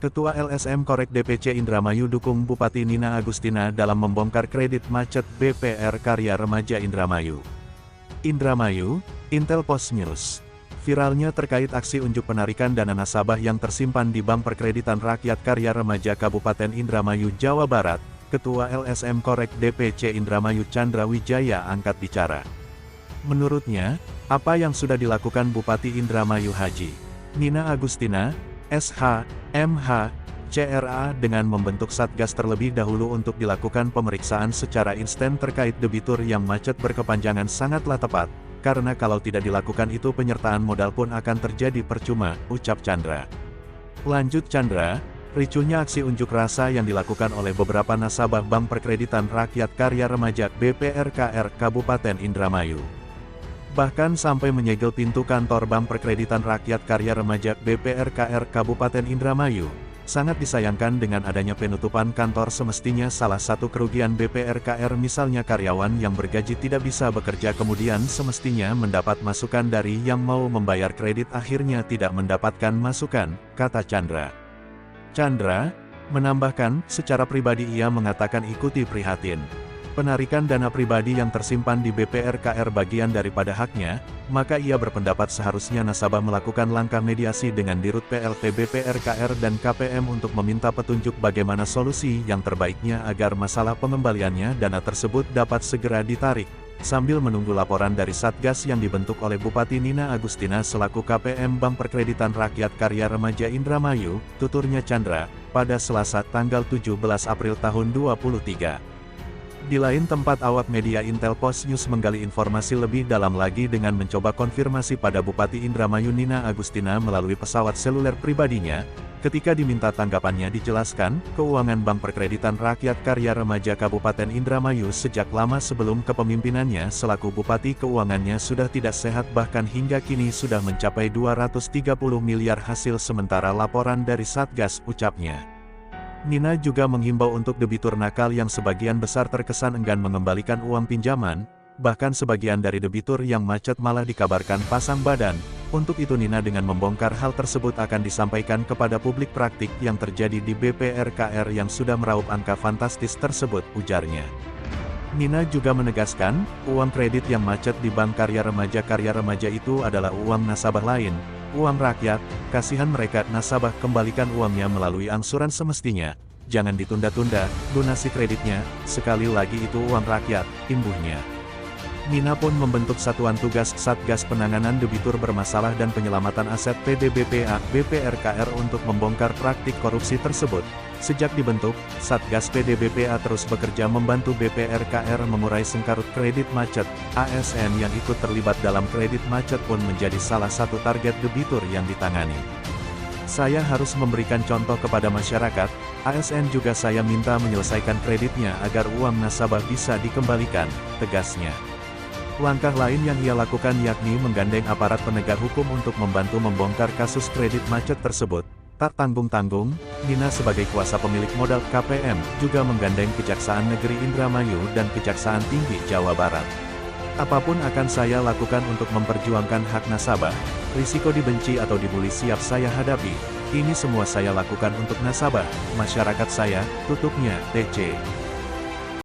Ketua LSM Korek DPC Indramayu dukung Bupati Nina Agustina dalam membongkar kredit macet BPR Karya Remaja Indramayu. Indramayu, Intel Post News. Viralnya terkait aksi unjuk penarikan dana nasabah yang tersimpan di Bank Perkreditan Rakyat Karya Remaja Kabupaten Indramayu, Jawa Barat, Ketua LSM Korek DPC Indramayu Chandra Wijaya angkat bicara. Menurutnya, apa yang sudah dilakukan Bupati Indramayu Haji Nina Agustina, SH, MH, CRA dengan membentuk Satgas terlebih dahulu untuk dilakukan pemeriksaan secara instan terkait debitur yang macet berkepanjangan sangatlah tepat, karena kalau tidak dilakukan itu penyertaan modal pun akan terjadi percuma, ucap Chandra. Lanjut Chandra, ricuhnya aksi unjuk rasa yang dilakukan oleh beberapa nasabah Bank Perkreditan Rakyat Karya Remaja BPRKR Kabupaten Indramayu. Bahkan sampai menyegel pintu kantor Bank Perkreditan Rakyat Karya Remaja BPRKR Kabupaten Indramayu. Sangat disayangkan dengan adanya penutupan kantor, semestinya salah satu kerugian BPRKR misalnya karyawan yang bergaji tidak bisa bekerja kemudian semestinya mendapat masukan dari yang mau membayar kredit akhirnya tidak mendapatkan masukan, kata Chandra. Chandra menambahkan, secara pribadi ia mengatakan ikuti prihatin. Penarikan dana pribadi yang tersimpan di BPRKR bagian daripada haknya, maka ia berpendapat seharusnya nasabah melakukan langkah mediasi dengan Dirut PLT BPRKR dan KPM untuk meminta petunjuk bagaimana solusi yang terbaiknya agar masalah pengembaliannya dana tersebut dapat segera ditarik. Sambil menunggu laporan dari Satgas yang dibentuk oleh Bupati Nina Agustina selaku KPM Bank Perkreditan Rakyat Karya Remaja Indramayu, tuturnya Chandra, pada Selasa tanggal 17 April tahun 2023. Di lain tempat awak media Intel Post News menggali informasi lebih dalam lagi dengan mencoba konfirmasi pada Bupati Indramayu Nina Agustina melalui pesawat seluler pribadinya. Ketika diminta tanggapannya dijelaskan, keuangan Bank Perkreditan Rakyat Karya Remaja Kabupaten Indramayu sejak lama sebelum kepemimpinannya selaku Bupati keuangannya sudah tidak sehat bahkan hingga kini sudah mencapai 230 miliar hasil sementara laporan dari Satgas, ucapnya. Nina juga menghimbau untuk debitur nakal yang sebagian besar terkesan enggan mengembalikan uang pinjaman, bahkan sebagian dari debitur yang macet malah dikabarkan pasang badan. Untuk itu Nina dengan membongkar hal tersebut akan disampaikan kepada publik praktik yang terjadi di BPRKR yang sudah meraup angka fantastis tersebut, ujarnya. Nina juga menegaskan, uang kredit yang macet di Bank Karya Remaja itu adalah uang nasabah lain, uang rakyat, kasihan mereka nasabah, kembalikan uangnya melalui angsuran semestinya, jangan ditunda-tunda, lunasi kreditnya, sekali lagi itu uang rakyat, imbuhnya. Nina pun membentuk Satuan Tugas Satgas Penanganan Debitur Bermasalah dan Penyelamatan Aset PDBPA BPRKR untuk membongkar praktik korupsi tersebut. Sejak dibentuk, Satgas PDBPA terus bekerja membantu BPRKR mengurai sengkarut kredit macet. ASN yang ikut terlibat dalam kredit macet pun menjadi salah satu target debitur yang ditangani. Saya harus memberikan contoh kepada masyarakat, ASN juga saya minta menyelesaikan kreditnya agar uang nasabah bisa dikembalikan, tegasnya. Langkah lain yang ia lakukan yakni menggandeng aparat penegak hukum untuk membantu membongkar kasus kredit macet tersebut. Tak tanggung-tanggung, Nina sebagai kuasa pemilik modal KPM juga menggandeng Kejaksaan Negeri Indramayu dan Kejaksaan Tinggi Jawa Barat. Apapun akan saya lakukan untuk memperjuangkan hak nasabah, risiko dibenci atau dibully siap saya hadapi. Ini semua saya lakukan untuk nasabah, masyarakat saya, tutupnya, TC.